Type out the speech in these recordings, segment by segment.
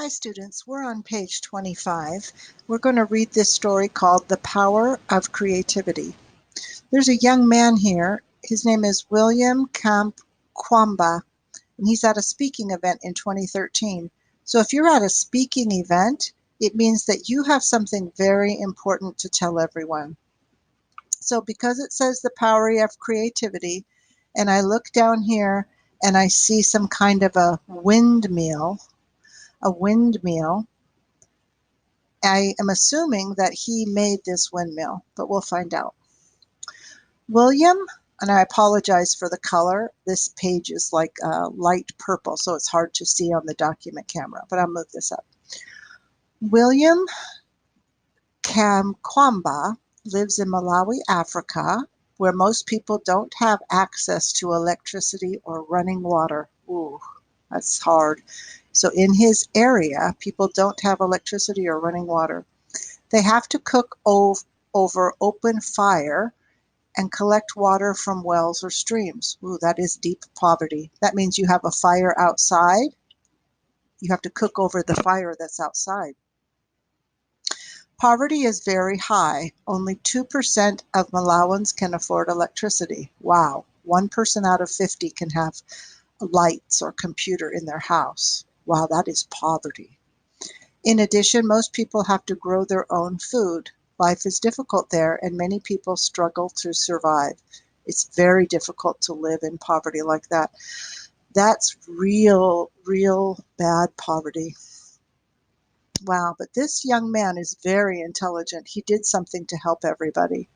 Hi students, we're on page 25. We're going to read this story called The Power of Creativity. There's a young man here. His name is William Kamkwamba, and he's at a speaking event in 2013. So if you're at a speaking event, it means that you have something very important to tell everyone. So because it says the power of creativity, and I look down here and I see some kind of a windmill, I am assuming that he made this windmill, but we'll find out. William, and I apologize for the color. This page is like light purple, so it's hard to see on the document camera, but I'll move this up. William Kamkwamba lives in Malawi, Africa, where most people don't have access to electricity or running water. Ooh, that's hard. So in his area, people don't have electricity or running water. They have to cook over open fire and collect water from wells or streams. Ooh, that is deep poverty. That means you have a fire outside. You have to cook over the fire that's outside. Poverty is very high. Only 2% of Malawans can afford electricity. Wow. One person out of 50 can have lights or computer in their house. Wow, that is poverty. In addition, most people have to grow their own food. Life is difficult there, and many people struggle to survive. It's very difficult to live in poverty like that. That's real, real bad poverty. Wow, but this young man is very intelligent. He did something to help everybody.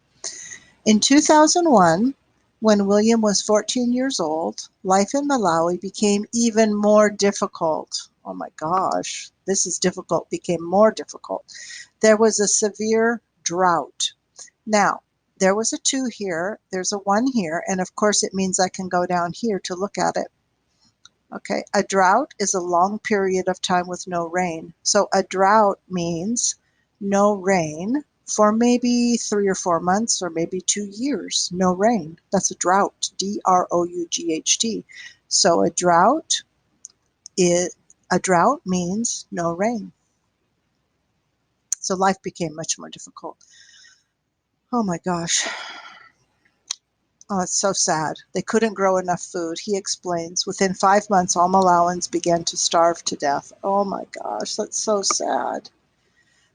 In 2001, when William was 14 years old, life in Malawi became even more difficult. Oh my gosh, this is difficult, became more difficult. There was a severe drought. Now, there was a 2 here, there's a 1 here, and of course it means I can go down here to look at it. Okay, a drought is a long period of time with no rain. So a drought means no rain for maybe 3 or 4 months or maybe 2 years. No rain. That's a drought. D-R-O-U-G-H-T. So is a drought means no rain. So life became much more difficult. Oh my gosh. Oh, it's so sad. They couldn't grow enough food. He explains, within 5 months, all Malawans began to starve to death. Oh my gosh, that's so sad.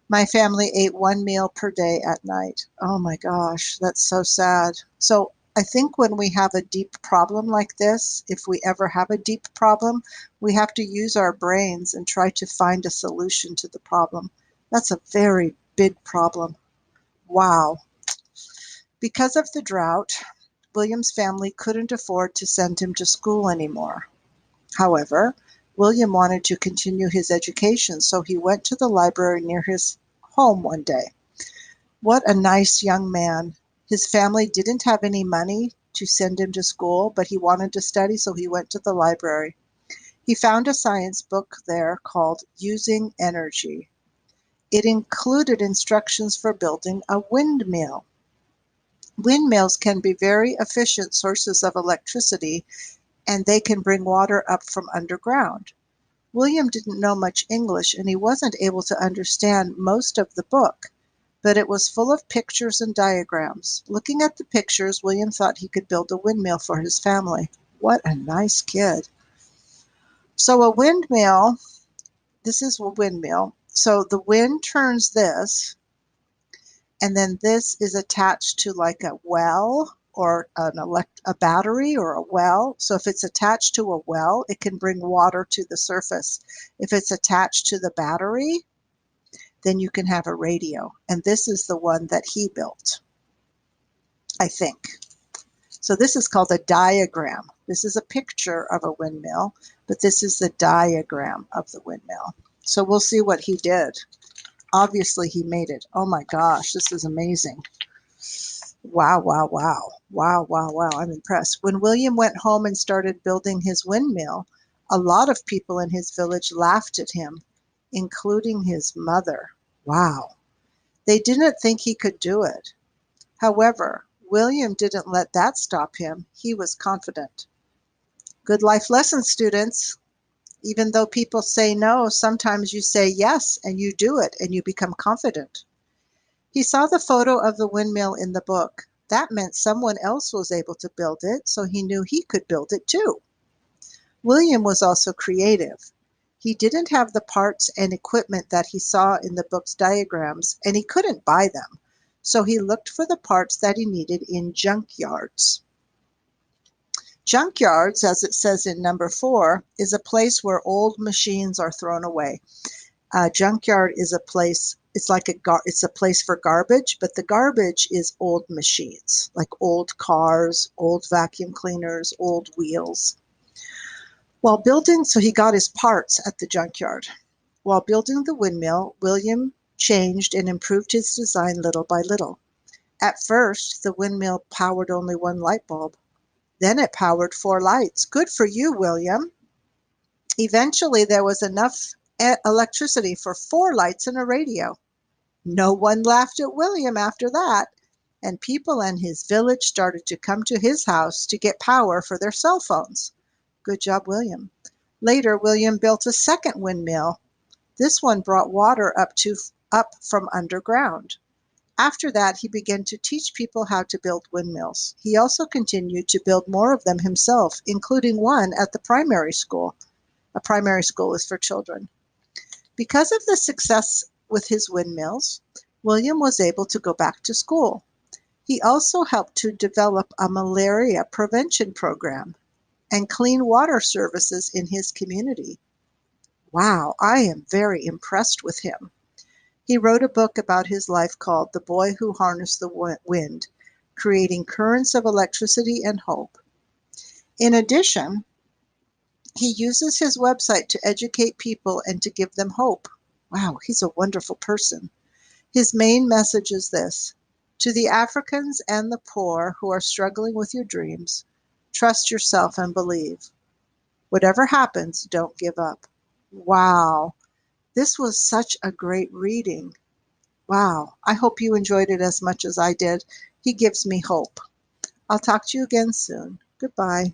My family ate 1 meal per day at night. Oh my gosh, that's so sad. So I think when we have a deep problem like this, if we ever have a deep problem, we have to use our brains and try to find a solution to the problem. That's a very big problem. Wow. Because of the drought, William's family couldn't afford to send him to school anymore. However, William wanted to continue his education, so he went to the library near his home one day. What a nice young man. His family didn't have any money to send him to school, but he wanted to study, so he went to the library. He found a science book there called Using Energy. It included instructions for building a windmill. Windmills can be very efficient sources of electricity, and they can bring water up from underground. William didn't know much English, and he wasn't able to understand most of the book, but it was full of pictures and diagrams. Looking at the pictures, William thought he could build a windmill for his family. What a nice kid. So a windmill, this is a windmill. So the wind turns this, and then this is attached to like a well or a battery or a well. So if it's attached to a well, it can bring water to the surface. If it's attached to the battery, then you can have a radio. And this is the one that he built, I think. So this is called a diagram. This is a picture of a windmill, but this is the diagram of the windmill. So we'll see what he did. Obviously, he made it. Oh my gosh, this is amazing. Wow, wow, wow. Wow, wow, wow. I'm impressed. When William went home and started building his windmill, a lot of people in his village laughed at him, including his mother. Wow. They didn't think he could do it. However, William didn't let that stop him. He was confident. Good life lesson, students. Even though people say no, sometimes you say yes and you do it and you become confident. He saw the photo of the windmill in the book. That meant someone else was able to build it, so he knew he could build it too. William was also creative. He didn't have the parts and equipment that he saw in the book's diagrams, and he couldn't buy them. So he looked for the parts that he needed in junkyards. Junkyards, as it says in number 4, is a place where old machines are thrown away. A junkyard is a place, it's a place for garbage, but the garbage is old machines, like old cars, old vacuum cleaners, old wheels. So he got his parts at the junkyard. While building the windmill, William changed and improved his design little by little. At first, the windmill powered only one light bulb. Then it powered 4 lights. Good for you, William. Eventually, there was enough electricity for 4 lights and a radio. No one laughed at William after that, and people in his village started to come to his house to get power for their cell phones. Good job, William. Later, William built a second windmill. This one brought water up from underground. After that, he began to teach people how to build windmills. He also continued to build more of them himself, including one at the primary school. A primary school is for children. Because of the success with his windmills, William was able to go back to school. He also helped to develop a malaria prevention program and clean water services in his community. Wow, I am very impressed with him. He wrote a book about his life called The Boy Who Harnessed the Wind, Creating Currents of Electricity and Hope. In addition, he uses his website to educate people and to give them hope. Wow, he's a wonderful person. His main message is this: to the Africans and the poor who are struggling with your dreams, trust yourself and believe. Whatever happens, don't give up. Wow, this was such a great reading. Wow, I hope you enjoyed it as much as I did. He gives me hope. I'll talk to you again soon. Goodbye.